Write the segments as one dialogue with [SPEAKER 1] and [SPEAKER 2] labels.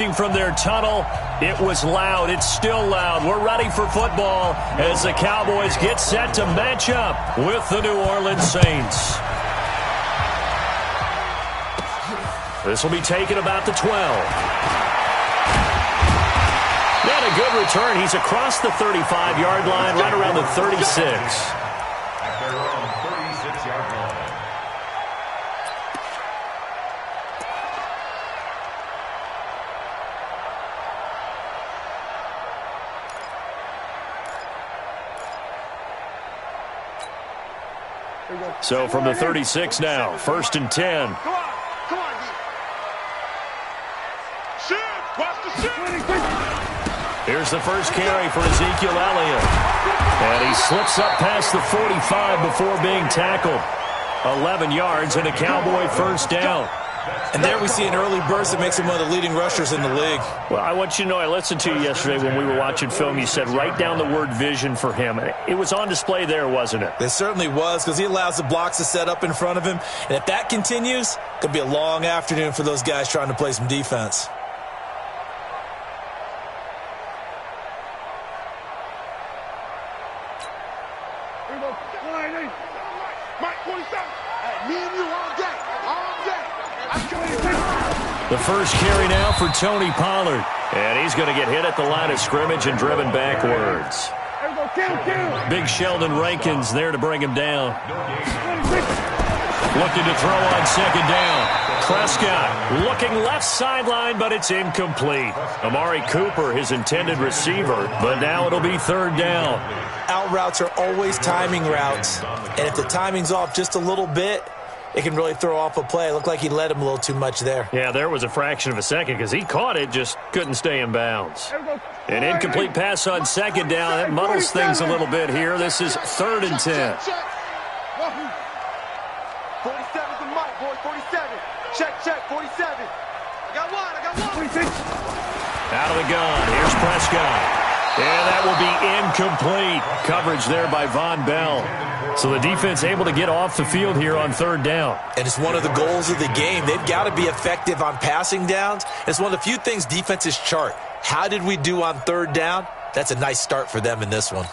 [SPEAKER 1] From their tunnel, it was loud. It's still loud. We're ready for football as the Cowboys get set to match up with the New Orleans Saints. This will be taken about the 12. And a good return. He's across the 35-yard line, right around the 36. So from the 36 now, 1st and 10.
[SPEAKER 2] Come on, shoot! Watch the shoot!
[SPEAKER 1] Here's the first carry for Ezekiel Elliott. And he slips up past the 45 before being tackled. 11 yards and a Cowboy first down.
[SPEAKER 3] And there we see an early burst that makes him one of the leading rushers in the league.
[SPEAKER 1] Well, I want you to know, I listened to you yesterday when we were watching film. You said write down the word vision for him. It was on display there, wasn't it?
[SPEAKER 3] It certainly was, because he allows the blocks to set up in front of him. And if that continues, it could be a long afternoon for those guys trying to play some defense.
[SPEAKER 1] The first carry now for Tony Pollard. And he's going to get hit at the line of scrimmage and driven backwards. Big Sheldon Rankins there to bring him down. Looking to throw on second down. Prescott looking left sideline, but it's incomplete. Amari Cooper, his intended receiver, but now it'll be third down.
[SPEAKER 3] Out routes are always timing routes. And if the timing's off just a little bit, it can really throw off a play. It looked like he led him a little too much there.
[SPEAKER 1] Yeah, there was a fraction of a second because he caught it, just couldn't stay in bounds. An incomplete pass on second down. That muddles things a little bit here. This is 3rd and 10.
[SPEAKER 2] 47's the mic, boy. 47. Check, 47. I got one. 46.
[SPEAKER 1] Out of the gun. Here's Prescott. And that will be incomplete. Coverage there by Von Bell. So the defense able to get off the field here on 3rd down.
[SPEAKER 3] And it's one of the goals of the game. They've got to be effective on passing downs. It's one of the few things defenses chart. How did we do on 3rd down? That's a nice start for them in this one.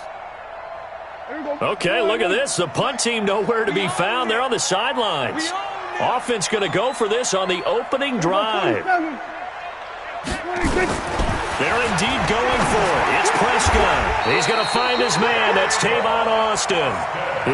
[SPEAKER 1] Okay, look at this. The punt team nowhere to be found. They're on the sidelines. Offense going to go for this on the opening drive. They're indeed going for it. It's Prescott. He's going to find his man. That's Tavon Austin.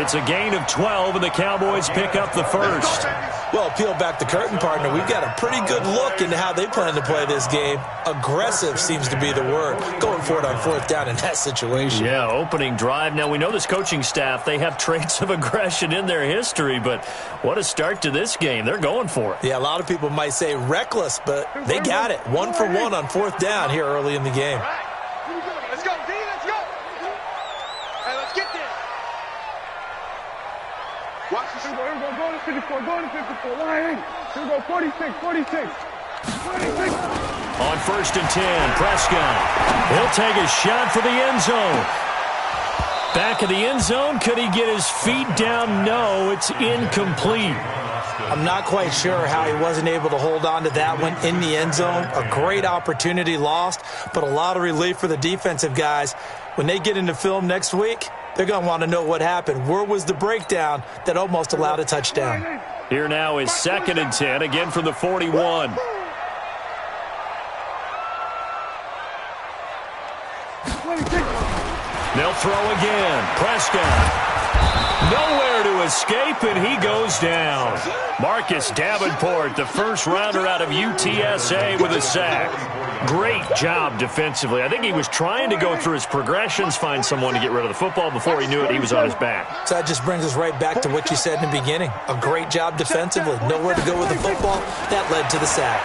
[SPEAKER 1] It's a gain of 12, and the Cowboys pick up the first.
[SPEAKER 3] Well, peel back the curtain, partner. We've got a pretty good look into how they plan to play this game. Aggressive seems to be the word. Going for it on 4th down in that situation.
[SPEAKER 1] Yeah, opening drive. Now, we know this coaching staff, they have traits of aggression in their history, but what a start to this game. They're going for it.
[SPEAKER 3] Yeah, a lot of people might say reckless, but they got it. 1 for 1 on 4th down here early in the game.
[SPEAKER 2] Let's go, D. Let's go. Hey, let's get there. Watch this. Here we go. Go to 54. Go to 54. Line. Here we go. 46. 46. 46.
[SPEAKER 1] On 1st and 10, Prescott. He'll take a shot for the end zone. Back of the end zone. Could he get his feet down? No, it's incomplete.
[SPEAKER 3] I'm not quite sure how he wasn't able to hold on to that one in the end zone. A great opportunity lost, but a lot of relief for the defensive guys. When they get into film next week, they're going to want to know what happened. Where was the breakdown that almost allowed a touchdown?
[SPEAKER 1] Here now is 2nd and 10, again from the 41. They'll throw again. Prescott. Nowhere to escape, and he goes down. Marcus Davenport, the first rounder out of UTSA with a sack. Great job defensively. I think he was trying to go through his progressions, find someone to get rid of the football. Before he knew it, he was on his back.
[SPEAKER 3] So that just brings us right back to what you said in the beginning. A great job defensively. Nowhere to go with the football. That led to the sack.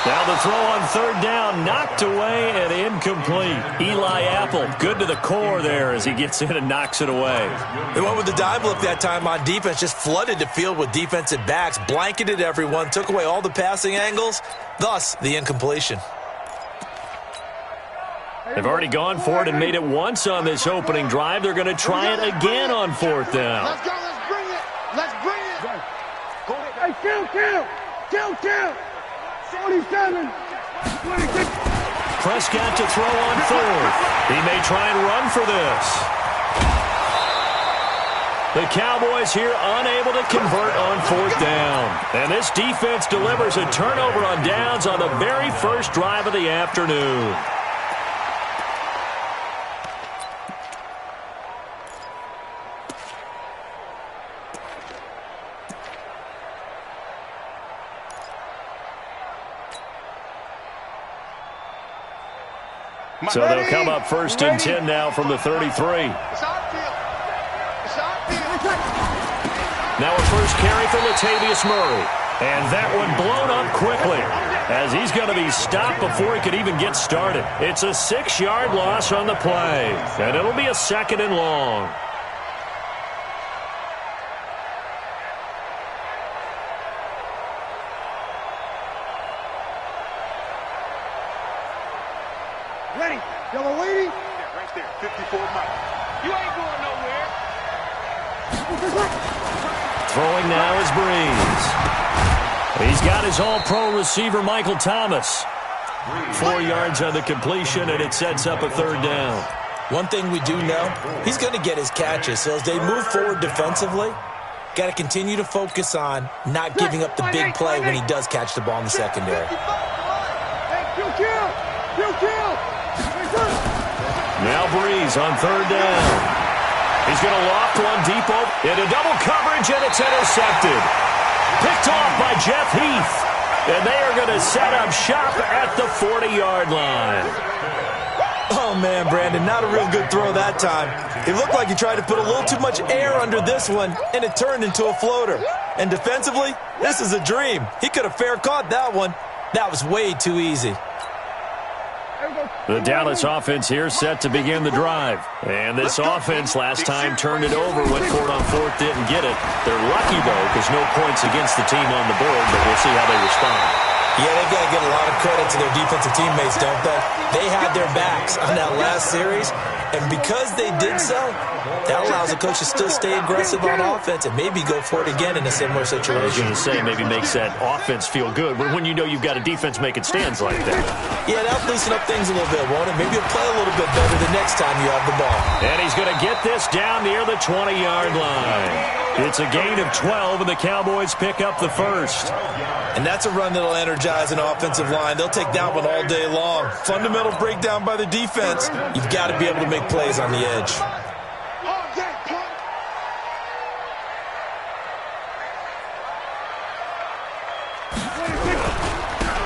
[SPEAKER 1] Now the throw on 3rd down, knocked away and incomplete. Eli Apple, good to the core there as he gets in and knocks it away.
[SPEAKER 3] They went with the dime look that time on defense, just flooded the field with defensive backs, blanketed everyone, took away all the passing angles, thus the incompletion.
[SPEAKER 1] They've already gone for it and made it once on this opening drive. They're going to try it again on 4th down.
[SPEAKER 2] Let's go. Let's bring it. Let's bring it. Go ahead. Kill. 47, 26.
[SPEAKER 1] Prescott to throw on fourth. He may try and run for this. The Cowboys here unable to convert on fourth down. And this defense delivers a turnover on downs on the very first drive of the afternoon. So they'll come up first and 10 now from the 33. Now a first carry for Latavius Murray. And that one blown up quickly as he's going to be stopped before he could even get started. It's a 6-yard loss on the play, and it'll be a 2nd and long.
[SPEAKER 2] Ready. Yellow lady.
[SPEAKER 4] Yeah, right there. 54 miles. You ain't going nowhere.
[SPEAKER 1] Throwing now is Breeze. He's got his all-pro receiver, Michael Thomas. 4 yards on the completion, and it sets up a 3rd down.
[SPEAKER 3] One thing we do know, he's going to get his catches. So as they move forward defensively, got to continue to focus on not giving up the big play when he does catch the ball in the secondary.
[SPEAKER 2] Kill.
[SPEAKER 1] Now Breeze on 3rd down. He's going to loft one deep into double coverage, and it's intercepted. Picked off by Jeff Heath. And they are going to set up shop at the 40-yard line.
[SPEAKER 3] Oh, man, Brandon, not a real good throw that time. It looked like he tried to put a little too much air under this one, and it turned into a floater. And defensively, this is a dream. He could have fair caught that one. That was way too easy.
[SPEAKER 1] The Dallas offense here set to begin the drive. And this offense last time turned it over, went for it on fourth, didn't get it. They're lucky, though, because no points against the team on the board, but we'll see how they respond.
[SPEAKER 3] Yeah, they've got to give a lot of credit to their defensive teammates, don't they? They had their backs on that last series, and because they did so, that allows the coach to still stay aggressive on offense and maybe go for it again in a similar situation.
[SPEAKER 1] I was going to say, maybe makes that offense feel good, but when you know you've got a defense making stands like that.
[SPEAKER 3] Yeah, that'll loosen up things a little bit, won't it? Maybe you'll play a little bit better the next time you have the ball.
[SPEAKER 1] And he's going to get this down near the 20-yard line. It's a gain of 12, and the Cowboys pick up the first.
[SPEAKER 3] And that's a run that'll energize an offensive line. They'll take that one all day long. Fundamental breakdown by the defense. You've got to be able to make plays on the edge.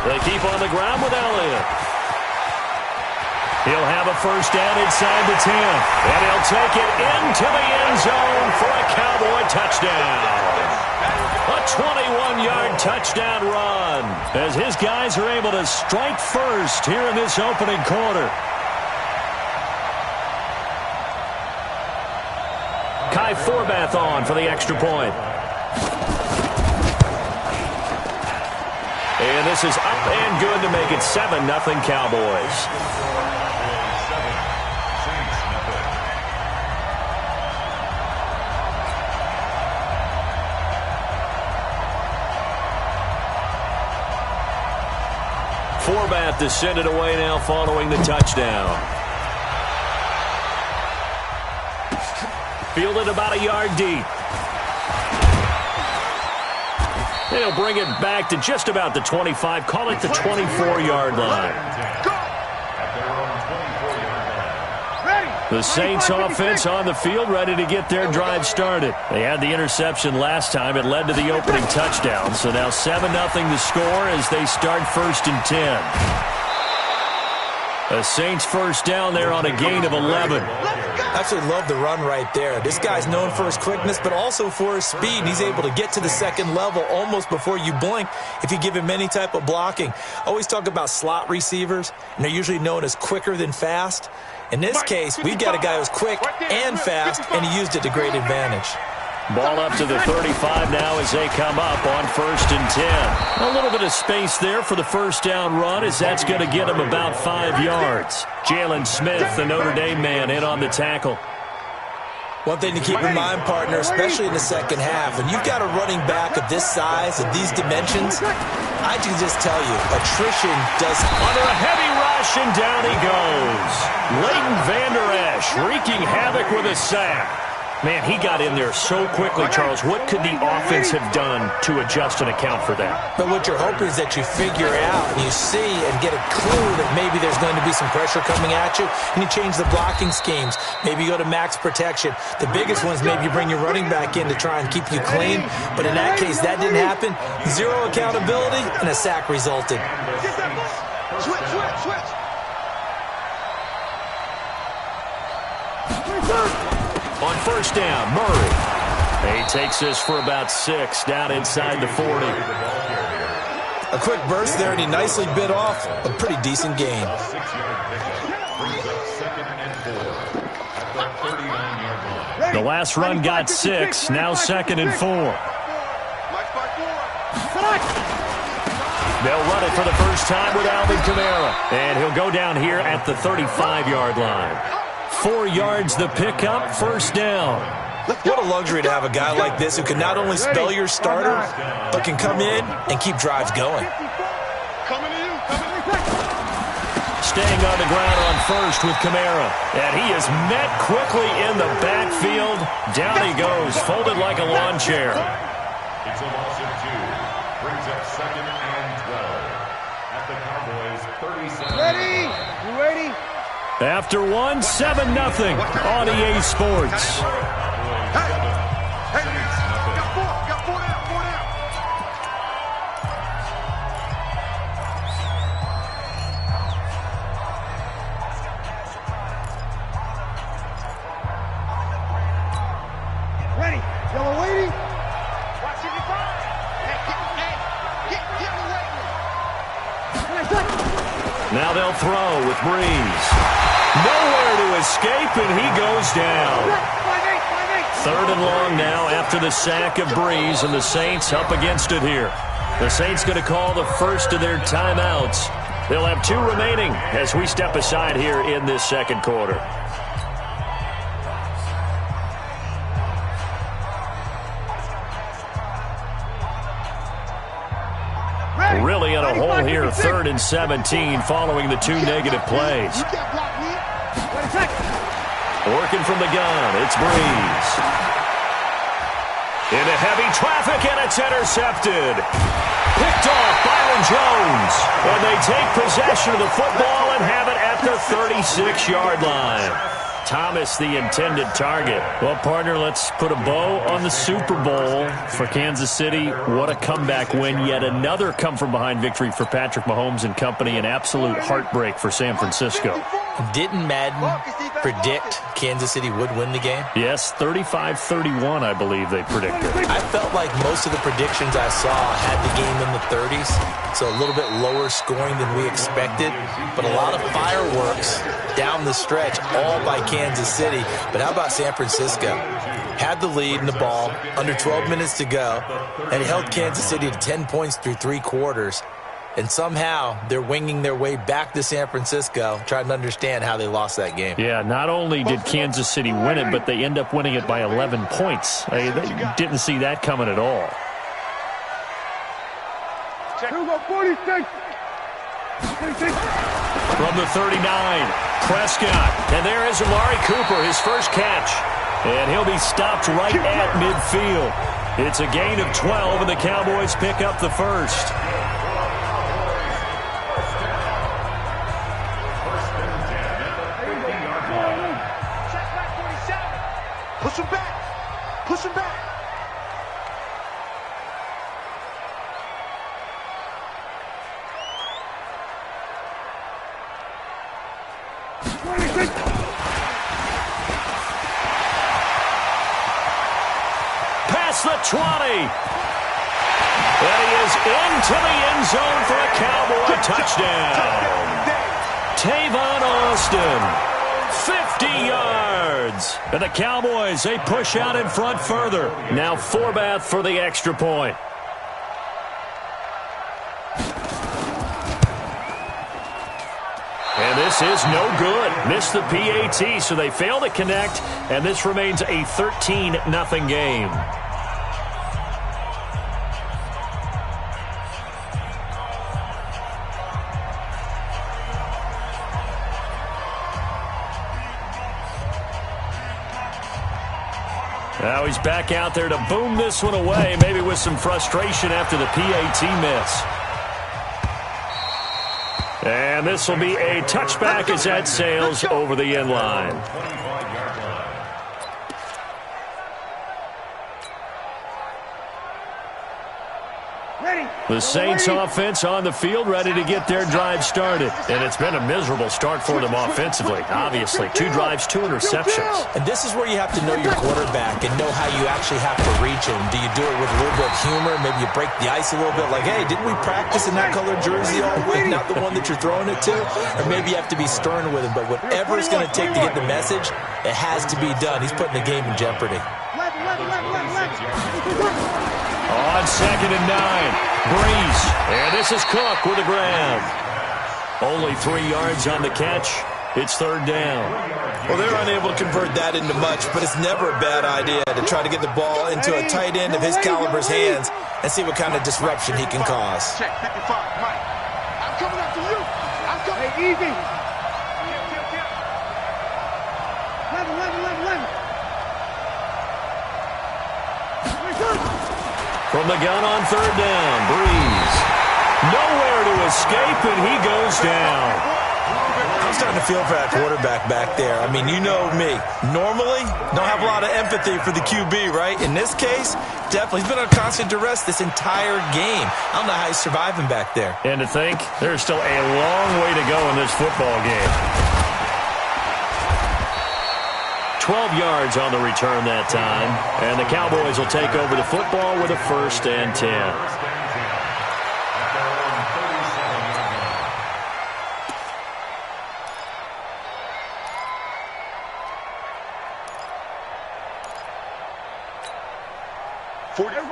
[SPEAKER 1] They keep on the ground with Elliott. He'll have a first down inside the 10. And he'll take it into the end zone for a Cowboy touchdown. A 21-yard touchdown run as his guys are able to strike first here in this opening quarter. Kai Forbath on for the extra point. And this is up and good to make it 7-0 Cowboys. Forbath to send it away now following the touchdown. Fielded about a yard deep. They'll bring it back to just about the 25. Call it the 24-yard line. The Saints offense on the field ready to get their drive started. They had the interception last time. It led to the opening touchdown. So now 7-0 the score as they start 1st and 10. A Saints first down there on a gain of 11.
[SPEAKER 3] Absolutely love the run right there. This guy's known for his quickness, but also for his speed. And he's able to get to the second level almost before you blink if you give him any type of blocking. Always talk about slot receivers, and they're usually known as quicker than fast. In this case, we've got a guy who's quick and fast, and he used it to great advantage.
[SPEAKER 1] Ball up to the 35 now as they come up on 1st and 10. A little bit of space there for the first down run as that's going to get him about 5 yards. Jalen Smith, the Notre Dame man, in on the tackle.
[SPEAKER 3] One thing to keep in mind, partner, especially in the second half, when you've got a running back of this size and these dimensions, I can just tell you, attrition does...
[SPEAKER 1] Under a heavy rush, and down he goes. Leighton Vander Esch wreaking havoc with a sack. Man, he got in there so quickly, Charles. What could the offense have done to adjust and account for that?
[SPEAKER 3] But what you're hoping is that you figure out and you see and get a clue that maybe there's going to be some pressure coming at you, and you change the blocking schemes. Maybe you go to max protection. The biggest ones, maybe you bring your running back in to try and keep you clean. But in that case, that didn't happen. Zero accountability, and a sack resulted.
[SPEAKER 4] Switch.
[SPEAKER 1] On first down, Murray. He takes this for about 6, down inside the 40.
[SPEAKER 3] A quick burst there, and he nicely bit off a pretty decent gain.
[SPEAKER 1] The last run got 6, now 2nd and 4. They'll run it for the first time with Alvin Kamara. And he'll go down here at the 35-yard line. 4 yards the pickup, first down.
[SPEAKER 3] What a luxury to have a guy like this who can not only spell your starter, but can come in and keep drives going.
[SPEAKER 1] Staying on the ground on first with Kamara. And he is met quickly in the backfield. Down he goes, folded like a lawn chair.
[SPEAKER 5] It's a loss of 2. Brings up 2nd and 12. At the Cowboys' 37.
[SPEAKER 2] Ready? You ready?
[SPEAKER 1] After 1, 7-0 on EA Sports.
[SPEAKER 4] Got 4 down.
[SPEAKER 2] Ready? Yellow lady?
[SPEAKER 4] Watch it, get
[SPEAKER 1] Now they'll throw with Breeze. Nowhere to escape, and he goes down. 3rd and long now after the sack of Breeze, and the Saints up against it here. The Saints going to call the first of their timeouts. They'll have 2 remaining as we step aside here in this second quarter. Really in a hole here, 3rd and 17 following the 2 negative plays. Working from the gun, it's Breeze. Into heavy traffic, and it's intercepted. Picked off Byron Jones. And they take possession of the football and have it at the 36-yard line. Thomas, the intended target. Well, partner, let's put a bow on the Super Bowl for Kansas City. What a comeback win. Yet another come-from-behind victory for Patrick Mahomes and company. An absolute heartbreak for San Francisco.
[SPEAKER 3] Didn't Madden predict Kansas City would win the game?
[SPEAKER 1] Yes, 35-31, I believe they predicted.
[SPEAKER 3] I felt like most of the predictions I saw had the game in the 30s, so a little bit lower scoring than we expected, but a lot of fireworks down the stretch, all by Kansas City. But how about San Francisco? Had the lead in the ball, under 12 minutes to go, and it held Kansas City to 10 points through 3 quarters. And somehow they're winging their way back to San Francisco, trying to understand how they lost that game.
[SPEAKER 1] Yeah, not only did Kansas City win it, but they end up winning it by 11 points. They didn't see that coming at all.
[SPEAKER 2] Here we go, 46.
[SPEAKER 1] From the 39, Prescott. And there is Amari Cooper, his first catch. And he'll be stopped right at midfield. It's a gain of 12, and the Cowboys pick up the first.
[SPEAKER 4] Push him back. Push him back.
[SPEAKER 1] Past the 20. And he is into the end zone for a Cowboy touchdown. Tavon Austin. 50 yards. And the Cowboys, they push out in front further. Now Forbath for the extra point. And This is no good. Missed the PAT, so they fail to connect, and this remains a 13-0 game. Now he's back out there to boom this one away, maybe with some frustration after the PAT miss. And this will be a touchback as that sails over the end line. The Saints offense on the field, ready to get their drive started. And it's been a miserable start for them offensively, obviously. 2 drives, 2 interceptions.
[SPEAKER 3] And this is where you have to know your quarterback and know how you actually have to reach him. Do you do it with a little bit of humor? Maybe you break the ice a little bit, like, hey, didn't we practice in that colored jersey all week, not the one that you're throwing it to? Or maybe you have to be stern with him. But whatever it's going to take to get the message, it has to be done. He's putting the game in jeopardy.
[SPEAKER 1] On 2nd and 9. Breeze, and this is Cook with a grab. Only 3 yards on the catch. It's 3rd down.
[SPEAKER 3] Well, they're unable to convert that into much, but it's never a bad idea to try to get the ball into a tight end of his caliber's hands and see what kind of disruption he can cause.
[SPEAKER 4] Check 55, Mike. I'm coming after you. I'm coming.
[SPEAKER 2] Hey, easy. 11.
[SPEAKER 1] From the gun on 3rd down, Breeze. Nowhere to escape, and he goes down.
[SPEAKER 3] I'm starting to feel for that quarterback back there. I mean, you know me. Normally, don't have a lot of empathy for the QB, right? In this case, definitely. He's been on constant duress this entire game. I don't know how he's surviving back there.
[SPEAKER 1] And to think, there's still a long way to go in this football game. 12 yards on the return that time, and the Cowboys will take over the football with a 1st and 10.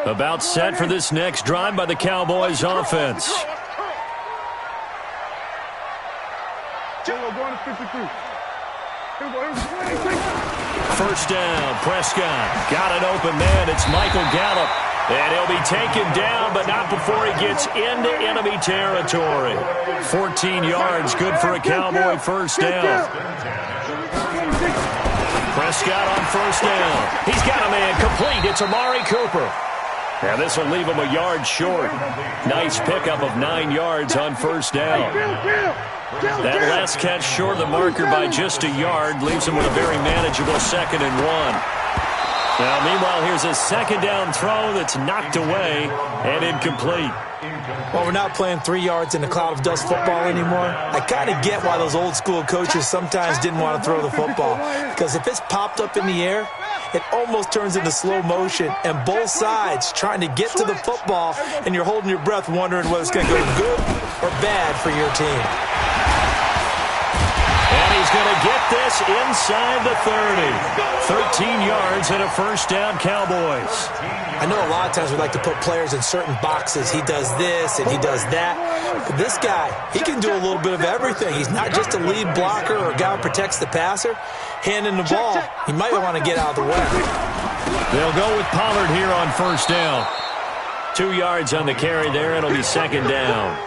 [SPEAKER 1] About set for this next drive by the Cowboys offense.
[SPEAKER 2] Going to 53.
[SPEAKER 1] 1st down, Prescott. Got an open man. It's Michael Gallup. And he'll be taken down, but not before he gets into enemy territory. 14 yards, good for a Cowboy 1st down. Prescott on 1st down. He's got a man complete. It's Amari Cooper. And this will leave him a yard short. Nice pickup of 9 yards on 1st down. That last catch short of the marker by just a yard leaves him with a very manageable 2nd and 1. Now, meanwhile, here's a 2nd down throw that's knocked away and incomplete.
[SPEAKER 3] Well, we're not playing 3 yards in a cloud of dust football anymore. I kind of get why those old school coaches sometimes didn't want to throw the football. Because if it's popped up in the air, it almost turns into slow motion, and both sides trying to get to the football, and you're holding your breath wondering whether it's going to go good or bad for your team.
[SPEAKER 1] And he's going to get this inside the 30. 13 yards and a 1st down, Cowboys.
[SPEAKER 3] I know a lot of times we like to put players in certain boxes. He does this and he does that. But this guy, he can do a little bit of everything. He's not just a lead blocker or a guy who protects the passer. Handing the ball, he might want to get out of the way.
[SPEAKER 1] They'll go with Pollard here on 1st down. 2 yards on the carry there. It'll be 2nd down.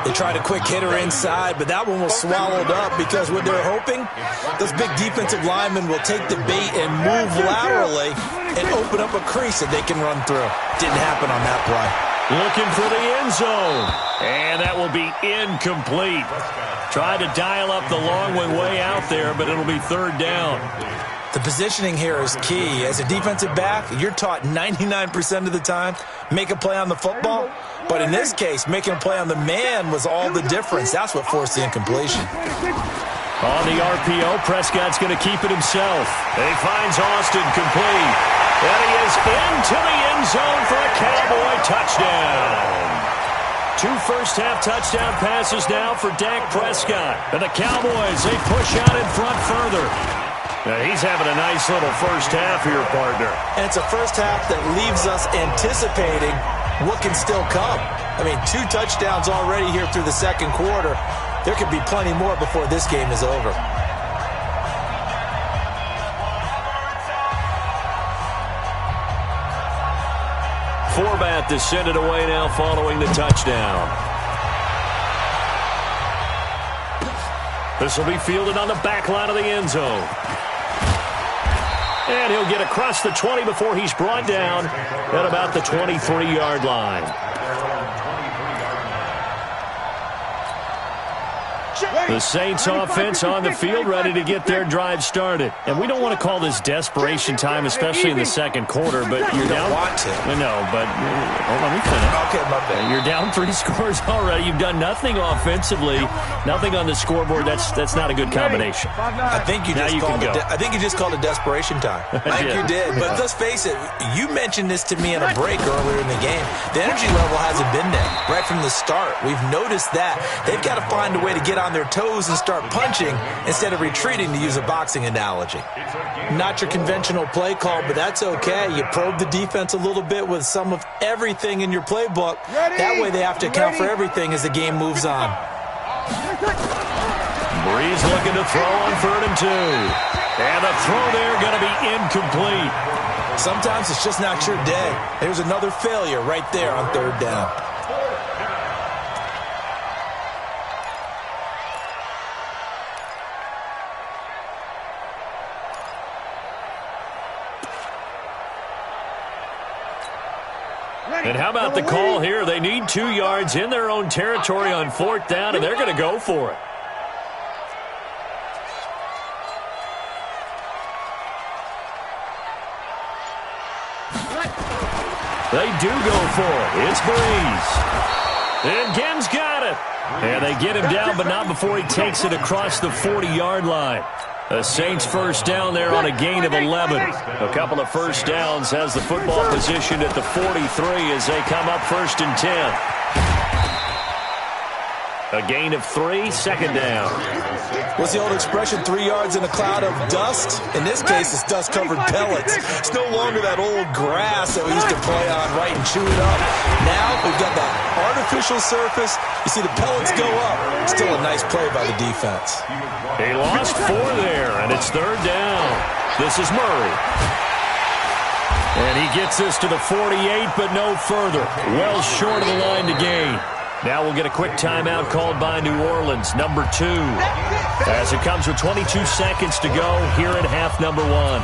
[SPEAKER 3] They tried a quick hitter inside, but that one was swallowed up because what they're hoping, those big defensive linemen will take the bait and move laterally and open up a crease that they can run through. Didn't happen on that play.
[SPEAKER 1] Looking for the end zone. And that will be incomplete. Tried to dial up the long one way out there, but it'll be 3rd down.
[SPEAKER 3] The positioning here is key. As a defensive back, you're taught 99% of the time, make a play on the football. But in this case, making a play on the man was all the difference. That's what forced the incompletion.
[SPEAKER 1] On the RPO, Prescott's going to keep it himself. And he finds Austin complete. And he is into the end zone for a Cowboy touchdown. 2 first-half touchdown passes now for Dak Prescott. And the Cowboys, they push out in front further. Now, he's having a nice little first half here, partner.
[SPEAKER 3] And it's a first half that leaves us anticipating what can still come. I mean, 2 touchdowns already here through the 2nd quarter. There could be plenty more before this game is over.
[SPEAKER 1] Forbat to send it away now following the touchdown. This will be fielded on the back line of the end zone. And he'll get across the 20 before he's brought down at about the 23-yard line. The Saints offense on the field ready to get their drive started. And we don't want to call this desperation time, especially in the second quarter, but you're down.
[SPEAKER 3] Want to.
[SPEAKER 1] No, but let me finish.
[SPEAKER 3] Okay, my bad.
[SPEAKER 1] You're down 3 scores already. You've done nothing offensively, nothing on the scoreboard. That's not a good combination.
[SPEAKER 3] I think you just called it desperation time. I think you did. But let's face it, you mentioned this to me in a break earlier in the game. The energy level hasn't been there right from the start. We've noticed that. They've got to find a way to get on their toes and start punching instead of retreating, to use a boxing analogy. Not your conventional play call, but that's okay. You probe the defense a little bit with some of everything in your playbook. That way they have to account for everything as the game moves on.
[SPEAKER 1] Breeze looking to throw on 3rd and 2. And the throw there going to be incomplete.
[SPEAKER 3] Sometimes it's just not your day. There's another failure right there on 3rd down.
[SPEAKER 1] And how about the call here? They need 2 yards in their own territory on 4th down, and they're going to go for it. They do go for it. It's Breeze. And Gim's got it. And they get him down, but not before he takes it across the 40-yard line. The Saints first down there on a gain of 11. A couple of first downs has the football positioned at the 43 as they come up 1st and 10. A gain of 3, 2nd down.
[SPEAKER 3] What's the old expression, 3 yards in a cloud of dust? In this case, it's dust-covered pellets. It's no longer that old grass that we used to play on, right, and chew it up. Now we've got that artificial surface. You see the pellets go up. Still a nice play by the defense.
[SPEAKER 1] He lost 4 there, and it's 3rd down. This is Murray. And he gets this to the 48, but no further. Well short of the line to gain. Now we'll get a quick timeout called by New Orleans, number 2. As it comes with 22 seconds to go here in half number 1.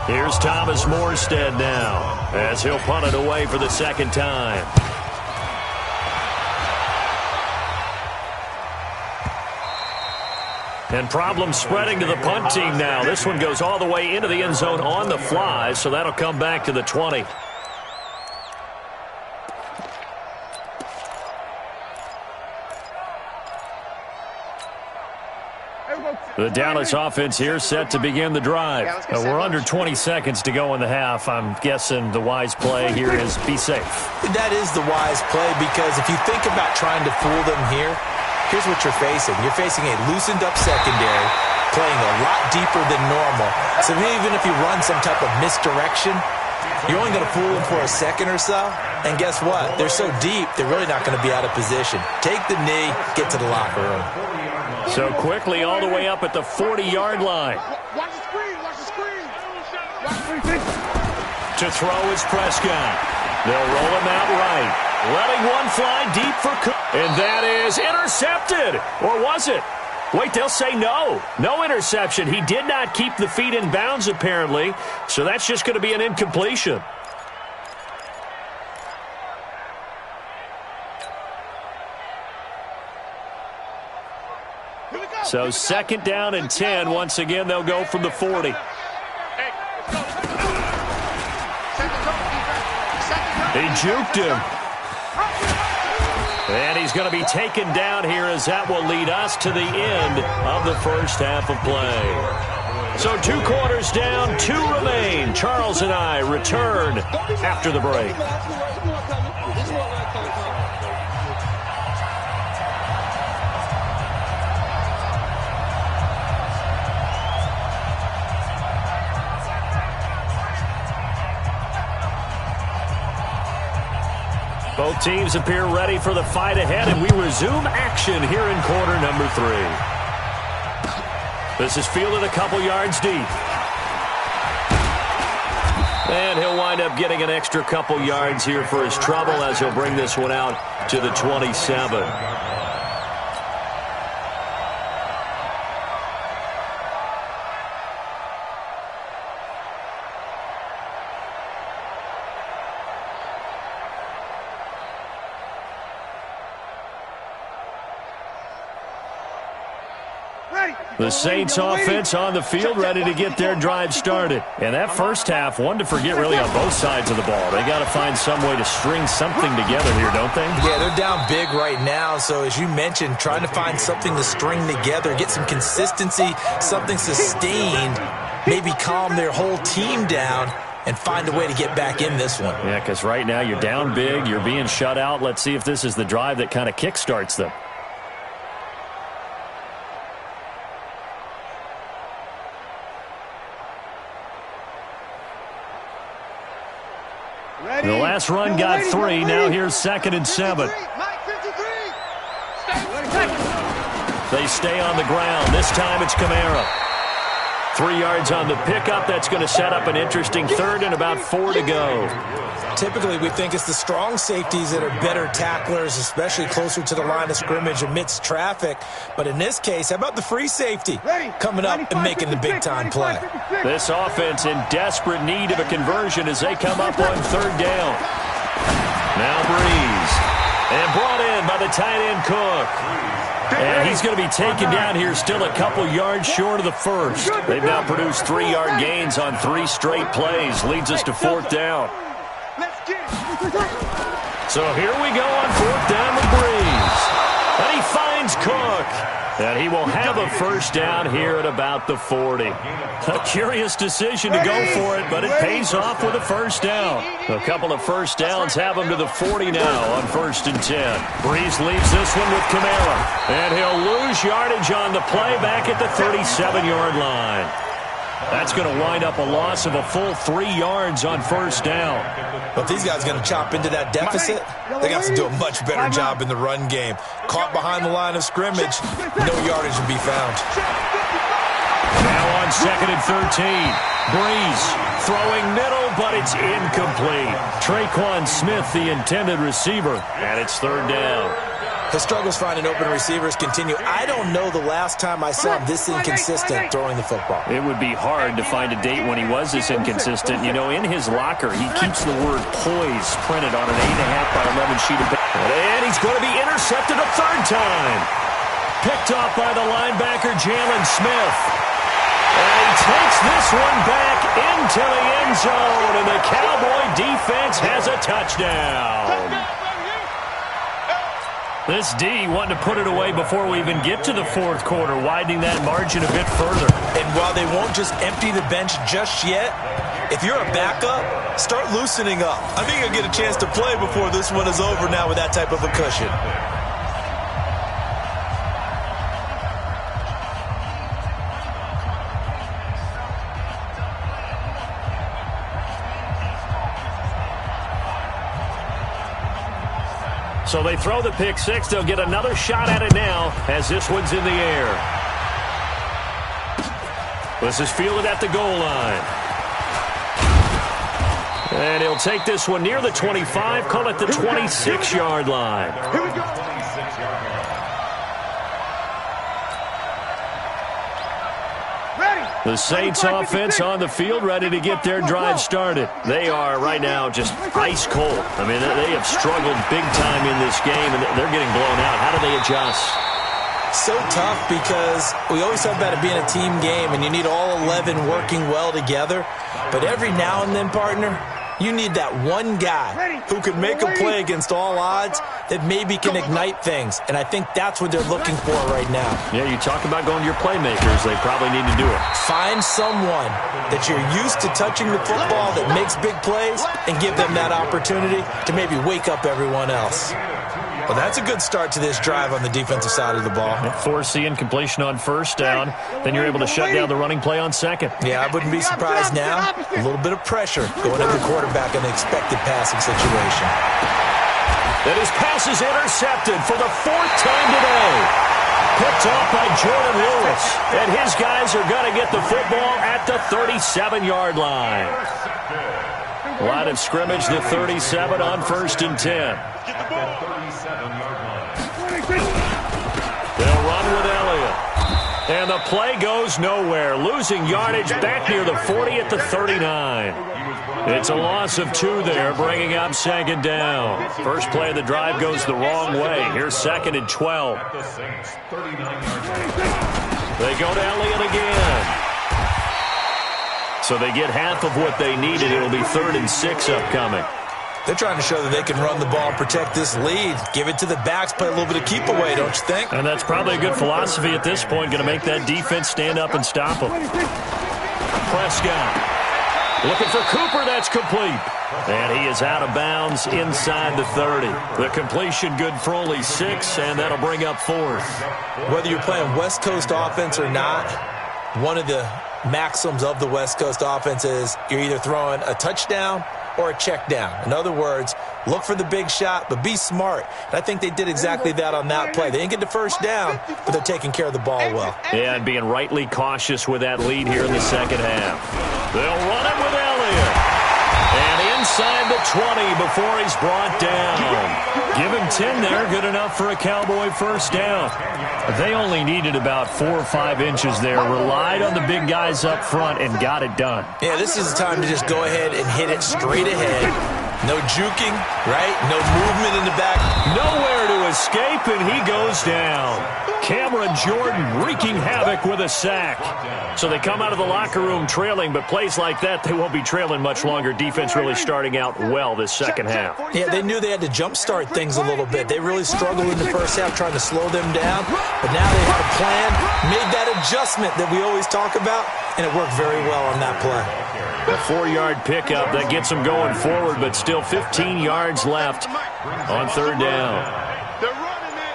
[SPEAKER 1] Here's Thomas Morstead now as he'll punt it away for the 2nd time. And problems spreading to the punt team now. This one goes all the way into the end zone on the fly, so that'll come back to the 20. The Dallas offense here set to begin the drive. We're under 20 seconds to go in the half. I'm guessing the wise play here is be safe.
[SPEAKER 3] That is the wise play, because if you think about trying to fool them here, here's what you're facing. You're facing a loosened up secondary, playing a lot deeper than normal. So even if you run some type of misdirection, you're only going to fool them for a second or so. And guess what? They're so deep, they're really not going to be out of position. Take the knee, get to the locker room.
[SPEAKER 1] So quickly all the way up at the 40-yard line.
[SPEAKER 2] Watch the screen, watch the screen. Watch
[SPEAKER 1] To throw is Prescott. They'll roll him out right. Letting one fly deep for Cook. And that is intercepted. Or was it? Wait, they'll say no. No interception. He did not keep the feet in bounds, apparently. So that's just going to be an incompletion. So 2nd down and 10. Once again, they'll go from the 40. He juked him. And he's going to be taken down here, as that will lead us to the end of the first half of play. So 2 quarters down, 2 remain. Charles and I return after the break. Both teams appear ready for the fight ahead, and we resume action here in quarter number 3. This is fielded a couple yards deep. And he'll wind up getting an extra couple yards here for his trouble as he'll bring this one out to the 27. The Saints offense on the field ready to get their drive started. And that first half, one to forget really on both sides of the ball. They got to find some way to string something together here, don't they?
[SPEAKER 3] Yeah, they're down big right now. So as you mentioned, trying to find something to string together, get some consistency, something sustained, maybe calm their whole team down and find a way to get back in this one.
[SPEAKER 1] Yeah, because right now you're down big, you're being shut out. Let's see if this is the drive that kind of kickstarts them. The last run got 3. Now here's 2nd and 7. They stay on the ground. This time it's Kamara. 3 yards on the pickup. That's going to set up an interesting 3rd and about 4 to go.
[SPEAKER 3] Typically, we think it's the strong safeties that are better tacklers, especially closer to the line of scrimmage amidst traffic. But in this case, how about the free safety coming up and making the big-time play?
[SPEAKER 1] This offense in desperate need of a conversion as they come up on 3rd down. Now Breeze. And brought in by the tight end Cook. And he's going to be taken down here still a couple yards short of the first. They've now produced 3-yard gains on 3 straight plays. Leads us to 4th down. So here we go on 4th down with Breeze. And he finds Cook. And he will have a 1st down here at about the 40. A curious decision to go for it, but it pays off with a 1st down. A couple of 1st downs have him to the 40 now on 1st and 10. Breeze leaves this one with Kamara. And he'll lose yardage on the play back at the 37-yard line. That's going to wind up a loss of a full 3 yards on 1st down.
[SPEAKER 3] But these guys are going to chop into that deficit. They got to do a much better job in the run game. Caught behind the line of scrimmage, no yardage to be found.
[SPEAKER 1] Now on 2nd and 13. Breeze throwing middle, but it's incomplete. Traquan Smith, the intended receiver, and it's 3rd down.
[SPEAKER 3] His struggles finding open receivers continue. I don't know the last time I saw him this inconsistent throwing the football.
[SPEAKER 1] It would be hard to find a date when he was this inconsistent. You know, in his locker, he keeps the word poise printed on an 8.5 by 11 sheet of paper. And he's going to be intercepted a 3rd time. Picked off by the linebacker, Jalen Smith. And he takes this one back into the end zone, and the Cowboy defense has a touchdown. This D wanting to put it away before we even get to the 4th quarter, widening that margin a bit further.
[SPEAKER 3] And while they won't just empty the bench just yet, if you're a backup, start loosening up. I think you'll get a chance to play before this one is over now with that type of a cushion.
[SPEAKER 1] So they throw the pick 6. They'll get another shot at it now as this one's in the air. This is fielded at the goal line. And he'll take this one near the 25, call it the 26-yard line.
[SPEAKER 2] Here we go.
[SPEAKER 1] The Saints offense on the field ready to get their drive started. They are right now just ice cold. I mean, they have struggled big time in this game, and they're getting blown out. How do they adjust?
[SPEAKER 3] So tough because we always talk about it being a team game, and you need all 11 working well together. But every now and then, partner, you need that one guy who can make a play against all odds that maybe can ignite things. And I think that's what they're looking for right now.
[SPEAKER 1] Yeah, you talk about going to your playmakers. They probably need to do it.
[SPEAKER 3] Find someone that you're used to touching the football that makes big plays and give them that opportunity to maybe wake up everyone else. Well, that's a good start to this drive on the defensive side of the ball.
[SPEAKER 1] Force the incompletion on 1st down. Then you're able to shut down the running play on 2nd.
[SPEAKER 3] Yeah, I wouldn't be surprised now. A little bit of pressure going at the quarterback in an expected passing situation.
[SPEAKER 1] And his pass is intercepted for the 4th time today. Picked off by Jordan Lewis. And his guys are going to get the football at the 37-yard line. Line of scrimmage, the 37 on 1st and 10. They'll run with Elliott. And the play goes nowhere. Losing yardage back near the 40 at the 39. It's a loss of 2 there, bringing up 2nd down. First play of the drive goes the wrong way. Here's 2nd and 12. They go to Elliott again. So they get half of what they needed. It'll be 3rd and 6 upcoming.
[SPEAKER 3] They're trying to show that they can run the ball and protect this lead. Give it to the backs, play a little bit of keep away, don't you think?
[SPEAKER 1] And that's probably a good philosophy at this point, going to make that defense stand up and stop them. Prescott looking for Cooper, that's complete. And he is out of bounds inside the 30. The completion good for only 6, and that'll bring up 4th.
[SPEAKER 3] Whether you're playing West Coast offense or not, one of the maxims of the West Coast offense is you're either throwing a touchdown or a check down. In other words, look for the big shot, but be smart. And I think they did exactly that on that play. They didn't get the first down, but they're taking care of the ball well.
[SPEAKER 1] Yeah, and being rightly cautious with that lead here in the second half. They'll run it with Elliott. And inside the 20 before he's brought down. Give him 10 there, good enough for a Cowboy first down. They only needed about 4 or 5 inches there, relied on the big guys up front, and got it done.
[SPEAKER 3] Yeah, this is the time to just go ahead and hit it straight ahead. No juking, right? No movement in the back.
[SPEAKER 1] Nowhere to escape, and he goes down. Cameron Jordan wreaking havoc with a sack. So they come out of the locker room trailing, but plays like that, they won't be trailing much longer. Defense really starting out well this second half.
[SPEAKER 3] Yeah, they knew they had to jumpstart things a little bit. They really struggled in the first half trying to slow them down, but now they had a plan, made that adjustment that we always talk about, and it worked very well on that play.
[SPEAKER 1] A 4-yard pickup that gets them going forward, but still 15 yards left on 3rd down.
[SPEAKER 4] They're running it.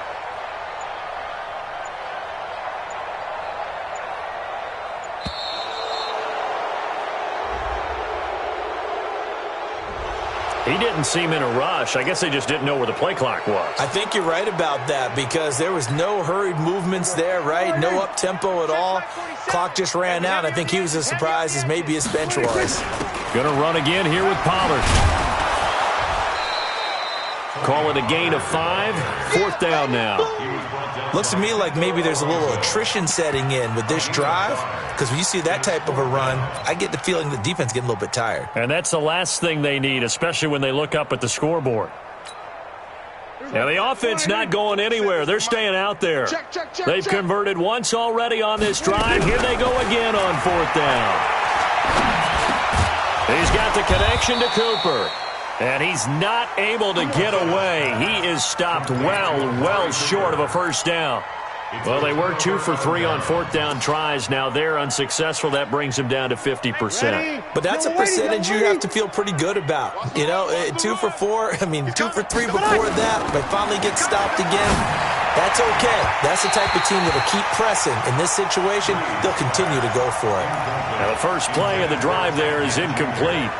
[SPEAKER 1] He didn't seem in a rush. I guess they just didn't know where the play clock was.
[SPEAKER 3] I think you're right about that because there was no hurried movements there, right? No up-tempo at all. Clock just ran out. I think he was as surprised as maybe his bench was.
[SPEAKER 1] Going to run again here with Pollard. Call it a gain of 5. 4th down now.
[SPEAKER 3] Looks to me like maybe there's a little attrition setting in with this drive because when you see that type of a run, I get the feeling the defense getting a little bit tired.
[SPEAKER 1] And that's the last thing they need, especially when they look up at the scoreboard. Now the offense not going anywhere. They're staying out there. They've converted once already on this drive. Here they go again on 4th down. He's got the connection to Cooper. And he's not able to get away. He is stopped well short of a first down. Well, they were 2 for 3 on 4th down tries. Now they're unsuccessful. That brings them down to 50%.
[SPEAKER 3] But that's a percentage you have to feel pretty good about. You know, 2 for 4, 2 for 3 before that. But finally get stopped again. That's okay. That's the type of team that will keep pressing. In this situation, they'll continue to go for it.
[SPEAKER 1] Now the first play of the drive there is incomplete.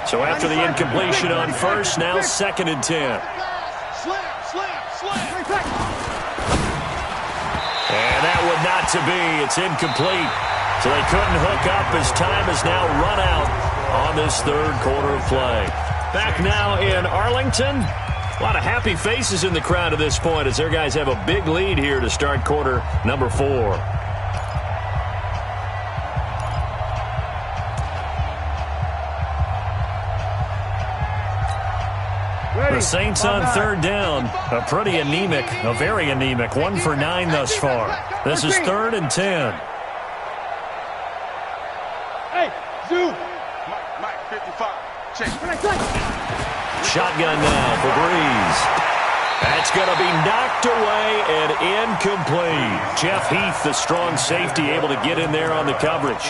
[SPEAKER 1] So after the incompletion on first, now 2nd and 10. And that would not to be. It's incomplete. So they couldn't hook up as time has now run out on this 3rd quarter of play. Back now in Arlington. A lot of happy faces in the crowd at this point as their guys have a big lead here to start quarter number 4. The Saints on 3rd down, a very anemic, 1 for 9 thus far. This is 3rd and 10.
[SPEAKER 4] Hey, Zoo. Mike 55. Check.
[SPEAKER 1] Shotgun now for Breeze. That's going to be knocked away and incomplete. Jeff Heath, the strong safety, able to get in there on the coverage.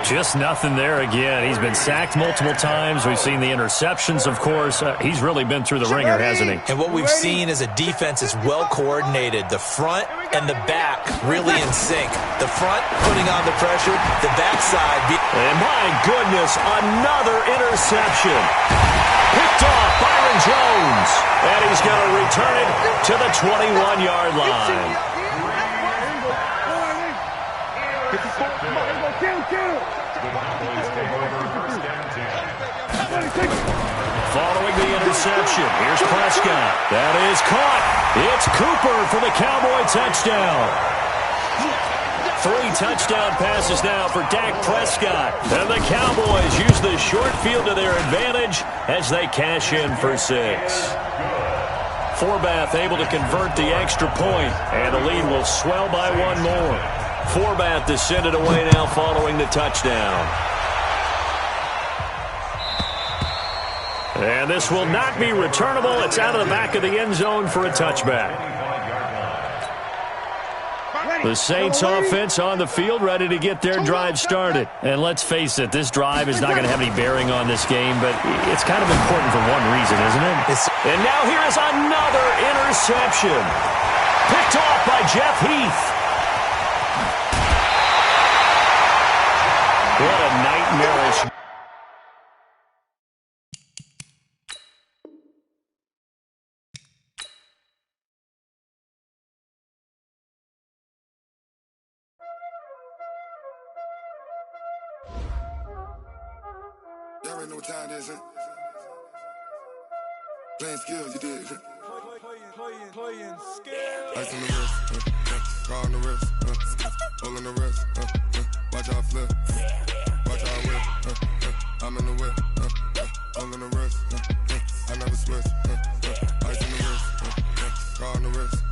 [SPEAKER 1] Just nothing there again. He's been sacked multiple times. We've seen the interceptions, of course. He's really been through the ringer, hasn't he?
[SPEAKER 3] And what we've seen is a defense that's well coordinated. The front and the back really in sync. The front putting on the pressure, the backside.
[SPEAKER 1] And my goodness, another interception. Picked off Byron Jones. And he's going to return it to the 21-yard line. Following the interception, here's Prescott. That is caught. It's Cooper for the Cowboy touchdown. 3 touchdown passes now for Dak Prescott. And the Cowboys use the short field to their advantage as they cash in for 6. Forbath able to convert the extra point, and the lead will swell by 1 more. Forbath to send it away now following the touchdown. And this will not be returnable. It's out of the back of the end zone for a touchback. The Saints offense on the field, ready to get their drive started. And let's face it, this drive is not going to have any bearing on this game, but it's kind of important for one reason, isn't it? And now here is another interception. Picked off by Jeff Heath. What a nightmarish.
[SPEAKER 6] Y'all already know what time it is, huh? Playing skills, you did, huh? Playing skills. Ice on the wrist, car on the wrist, hole in the wrist, watch out flip, watch out whip, I'm in the whip, hole in the wrist, I never switch, ice on the wrist, car on the wrist.